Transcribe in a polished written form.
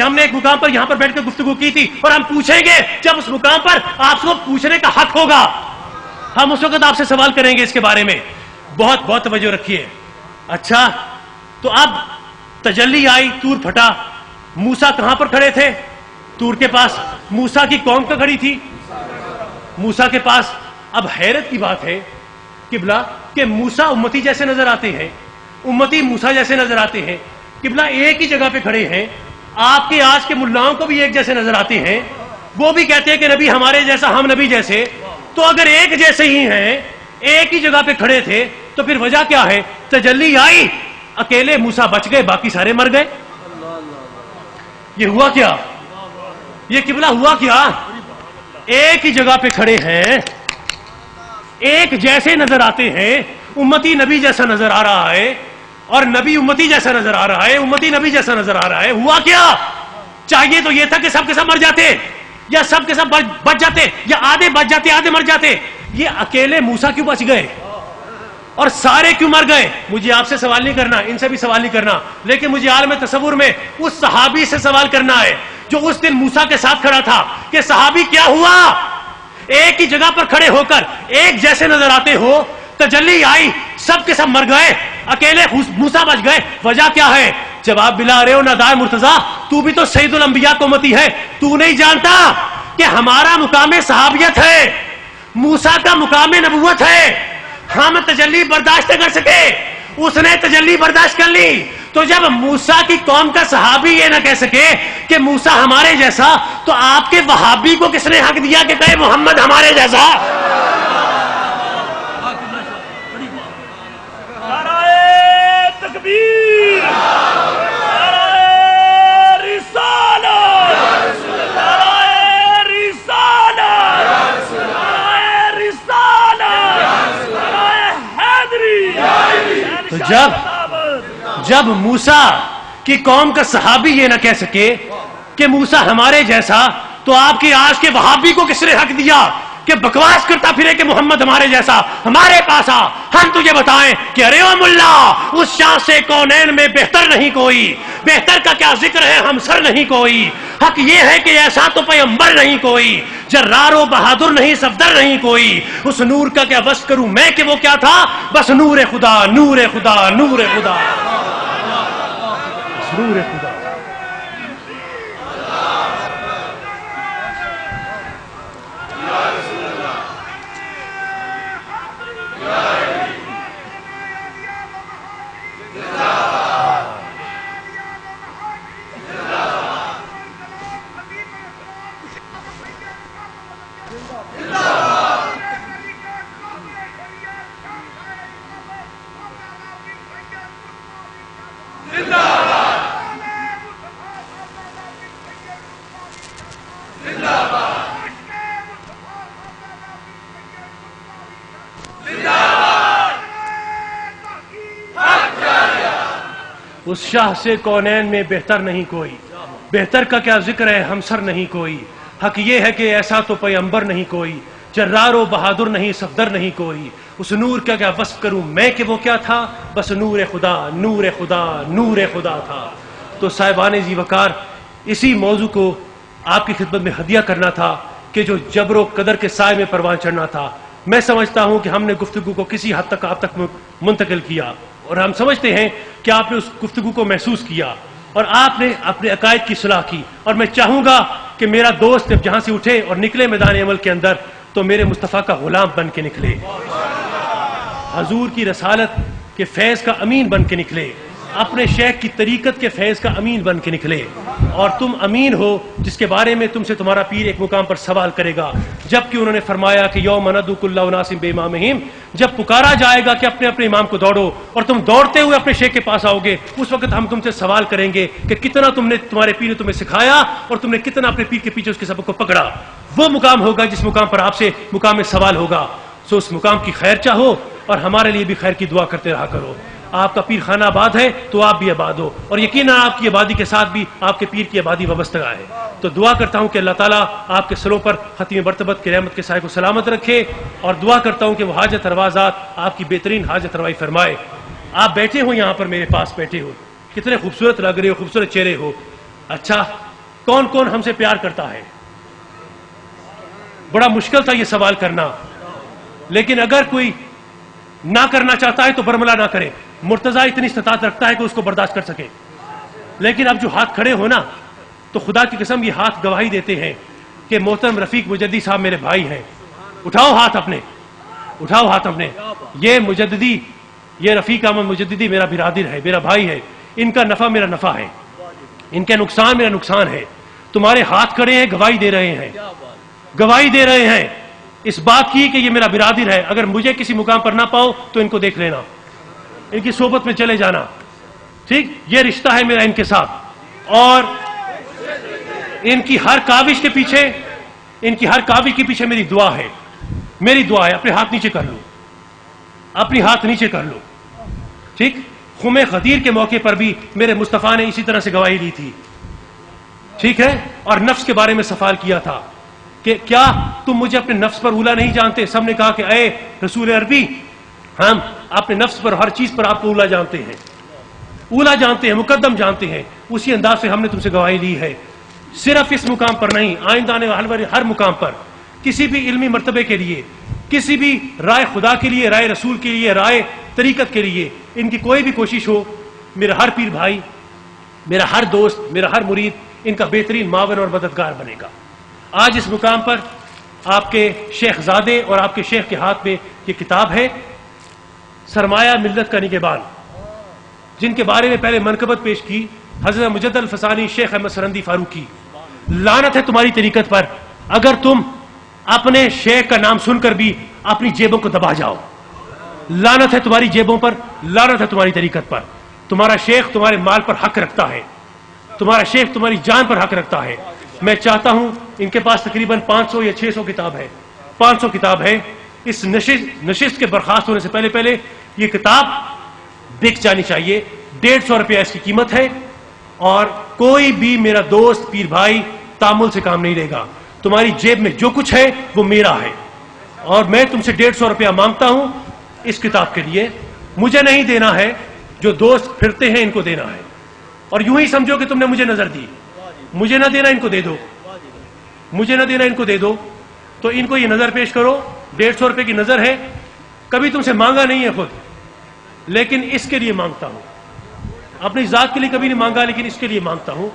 کہ ہم نے ایک مقام پر یہاں پر بیٹھ کر گفتگو کی تھی اور ہم پوچھیں گے جب اس مقام پر آپ کو پوچھنے کا حق ہوگا, ہم اس وقت آپ سے سوال کریں گے اس کے بارے میں. بہت بہت توجہ رکھیے. اچھا, تو اب تجلی آئی, طور پھٹا, موسیٰ کہاں پر کھڑے تھے؟ طور کے پاس. موسیٰ کی قوم کا کھڑی تھی موسیٰ کے پاس. اب حیرت کی بات ہے قبلہ کہ موسیٰ امتی جیسے نظر آتے ہیں, امتی موسیٰ جیسے نظر آتے ہیں. قبلہ ایک ہی جگہ پہ کھڑے ہیں. آپ کے آج کے ملاؤں کو بھی ایک جیسے نظر آتے ہیں, وہ بھی کہتے ہیں کہ نبی ہمارے جیسا, ہم نبی جیسے. تو اگر ایک جیسے ہی ہیں, ایک ہی جگہ پہ کھڑے تھے, تو پھر وجہ کیا ہے؟ تجلی آئی, اکیلے موسیٰ بچ گئے, باقی سارے مر گئے. یہ ہوا کیا؟ یہ قبلہ ہوا کیا؟ ایک ہی جگہ پہ کھڑے ہیں, ایک جیسے نظر آتے ہیں, امتی نبی جیسا نظر آ رہا ہے اور نبی امتی جیسا نظر آ رہا ہے, امتی نبی جیسا نظر آ رہا ہے. ہوا کیا؟ چاہیے تو یہ تھا کہ سب کے سب مر جاتے, یا سب کے سب بچ جاتے, یا آدھے بچ جاتے آدھے مر جاتے. یہ اکیلے موسیٰ کیوں بچ گئے اور سارے کیوں مر گئے؟ مجھے آپ سے سوال نہیں کرنا, ان سے بھی سوال نہیں کرنا, لیکن مجھے عالم تصور میں اس صحابی سے سوال کرنا ہے جو اس دن موسیٰ کے ساتھ کھڑا تھا, کہ صحابی کیا ہوا؟ ایک ہی جگہ پر کھڑے ہو کر ایک جیسے نظر آتے ہو, تجلی آئی, سب کے سب مر گئے, اکیلے موسیٰ بچ گئے. وجہ کیا ہے؟ جواب بلا رہے ہو ندائے مرتضیٰ, تو بھی تو سید الانبیاء کو امتی ہے, تو نہیں جانتا کہ ہمارا مقام صحابیت ہے, موسیٰ کا مقام نبوت ہے. ہم تجلی برداشت کر سکے, اس نے تجلی برداشت کر لی. تو جب موسیٰ کی قوم کا صحابی یہ نہ کہہ سکے کہ موسیٰ ہمارے جیسا, تو آپ کے وہابی کو کس نے حق دیا کہ کہے محمد ہمارے جیسا؟ نعرہ تکبیر, نعرہ رسالت, نعرہ رسالت, نعرہ رسالت, نعرہ حیدری. تو جب موسیٰ کی قوم کا صحابی یہ نہ کہہ سکے کہ موسیٰ ہمارے جیسا, تو آپ کے آج کے وہابی کو کس نے حق دیا کہ بکواس کرتا پھرے کہ محمد ہمارے جیسا؟ ہمارے پاس آ, ہم تجھے بتائیں کہ ارے او ملا, اس شاہ سے کونین میں بہتر نہیں کوئی, بہتر کا کیا ذکر ہے ہم سر نہیں کوئی. حق یہ ہے کہ ایسا تو پیغمبر نہیں کوئی, جرار و بہادر نہیں صفدر نہیں کوئی. اس نور کا کیا وصف کروں میں کہ وہ کیا تھا؟ بس نور خدا, نور خدا, نور خدا, نور خدا. اس شاہ سے کونین میں بہتر نہیں کوئی, بہتر کا کیا ذکر ہے ہم سر نہیں کوئی. حق یہ ہے کہ ایسا تو پیغمبر نہیں کوئی, جرار و بہادر نہیں صفدر نہیں کوئی. اس نور کا کیا وصف کروں میں کہ وہ کیا تھا؟ بس نور خدا, نور خدا, نور خدا تھا. تو صاحبان ذی وقار, اسی موضوع کو آپ کی خدمت میں ہدیہ کرنا تھا کہ جو جبر و قدر کے سائے میں پروان چڑھنا تھا. میں سمجھتا ہوں کہ ہم نے گفتگو کو کسی حد تک آپ تک منتقل کیا, اور ہم سمجھتے ہیں کہ آپ نے اس گفتگو کو محسوس کیا اور آپ نے اپنے عقائد کی صلاح کی. اور میں چاہوں گا کہ میرا دوست جب جہاں سے اٹھے اور نکلے میدان عمل کے اندر, تو میرے مصطفیٰ کا غلام بن کے نکلے, حضور کی رسالت کے فیض کا امین بن کے نکلے, اپنے شیخ کی طریقت کے فیض کا امین بن کے نکلے. اور تم امین ہو جس کے بارے میں تم سے تمہارا پیر ایک مقام پر سوال کرے گا, جبکہ انہوں نے فرمایا کہ یوم ندعو کل اناس بامامہم, جب پکارا جائے گا کہ اپنے اپنے امام کو دوڑو, اور تم دوڑتے ہوئے اپنے شیخ کے پاس آؤ گے, اس وقت ہم تم سے سوال کریں گے کہ کتنا تمہارے پیر نے تمہیں سکھایا اور تم نے کتنا اپنے پیر کے پیچھے اس کے سبق کو پکڑا. وہ مقام ہوگا جس مقام پر آپ سے مقام میں سوال ہوگا. سو اس مقام کی خیر چاہو اور ہمارے لیے بھی خیر کی دعا کرتے رہا کرو. آپ کا پیر خانہ آباد ہے تو آپ بھی آباد ہو, اور یقیناً آپ کی آبادی کے ساتھ بھی آپ کے پیر کی آبادی وابستہ ہے. تو دعا کرتا ہوں کہ اللہ تعالیٰ آپ کے سروں پر ختم مرتبت کے رحمت کے سائے کو سلامت رکھے, اور دعا کرتا ہوں کہ وہ حاجت روازات آپ کی بہترین حاجت روائی فرمائے. آپ بیٹھے ہو یہاں پر, میرے پاس بیٹھے ہو, کتنے خوبصورت لگ رہے ہو, خوبصورت چہرے ہو. اچھا, کون کون ہم سے پیار کرتا ہے؟ بڑا مشکل تھا یہ سوال کرنا، لیکن اگر کوئی نہ کرنا چاہتا ہے تو برملا نہ کرے. مرتضیٰ اتنی استطاعت رکھتا ہے کہ اس کو برداشت کر سکے. لیکن اب جو ہاتھ کھڑے ہو نا، تو خدا کی قسم یہ ہاتھ گواہی دیتے ہیں کہ محترم رفیق مجددی صاحب میرے بھائی ہیں. اٹھاؤ ہاتھ اپنے، اٹھاؤ ہاتھ اپنے. یہ مجددی، یہ رفیق احمد مجددی میرا برادر ہے، میرا بھائی ہے. ان کا نفع میرا نفع ہے، ان کا نقصان میرا نقصان ہے. تمہارے ہاتھ کھڑے ہیں، گواہی دے رہے ہیں، گواہی دے رہے ہیں اس بات کی کہ یہ میرا برادر ہے. اگر مجھے کسی مقام پر نہ پاؤ تو ان کو دیکھ لینا، ان کی صحبت میں چلے جانا. ٹھیک، یہ رشتہ ہے میرا ان کے ساتھ. اور ان کی ہر کاوش کے پیچھے، ان کی ہر کاوش کے پیچھے میری دعا ہے، میری دعا ہے. اپنے ہاتھ نیچے کر لو، اپنی ہاتھ نیچے کر لو. ٹھیک، خم غدیر کے موقع پر بھی میرے مصطفیٰ نے اسی طرح سے گواہی دی تھی. ٹھیک ہے، اور نفس کے بارے میں سوال کیا تھا کہ کیا تم مجھے اپنے نفس پر اولا نہیں جانتے؟ سب نے کہا کہ اے رسول عربی، ہم اپنے نفس پر، ہر چیز پر آپ کو اولا جانتے ہیں، اولا جانتے ہیں، مقدم جانتے ہیں. اسی انداز سے ہم نے تم سے گواہی دی ہے. صرف اس مقام پر نہیں، آئندہ آنے والے ہر مقام پر کسی بھی علمی مرتبے کے لیے، کسی بھی رائے خدا کے لیے، رائے رسول کے لیے، رائے طریقت کے لیے ان کی کوئی بھی کوشش ہو، میرا ہر پیر بھائی، میرا ہر دوست، میرا ہر مرید ان کا بہترین معاون اور مددگار بنے گا. آج اس مقام پر آپ کے شیخ زادے اور آپ کے شیخ کے ہاتھ میں یہ کتاب ہے، سرمایہ ملت کا نگہبان، جن کے بارے میں پہلے منقبت پیش کی حضرت مجدد الفسانی شیخ احمد سرندی فاروقی. لعنت ہے تمہاری طریقت پر اگر تم اپنے شیخ کا نام سن کر بھی اپنی جیبوں کو دبا جاؤ. لعنت ہے تمہاری جیبوں پر، لعنت ہے تمہاری طریقت پر. تمہارا شیخ تمہارے مال پر حق رکھتا ہے، تمہارا شیخ تمہاری جان پر حق رکھتا ہے. میں چاہتا ہوں، ان کے پاس تقریباً 500 یا 600 کتاب ہے، 500 کتاب ہے. اس نشست کے برخاست ہونے سے پہلے یہ کتاب بک جانی چاہیے. 150 روپیہ اس کی قیمت ہے. اور کوئی بھی میرا دوست پیر بھائی تامل سے کام نہیں لے گا. تمہاری جیب میں جو کچھ ہے وہ میرا ہے، اور میں تم سے 150 روپیہ مانگتا ہوں اس کتاب کے لیے. مجھے نہیں دینا ہے، جو دوست پھرتے ہیں ان کو دینا ہے. اور یوں ہی سمجھو کہ تم نے مجھے نظر دی. مجھے نہ دینا، ان کو دے دو. مجھے نہ دینا، ان کو دے دو. تو ان کو یہ نظر پیش کرو، 150 روپے کی نظر ہے. کبھی تم سے مانگا نہیں ہے خود، لیکن اس کے لیے مانگتا ہوں. اپنی ذات کے لیے کبھی نہیں مانگا، لیکن اس کے لیے مانگتا ہوں.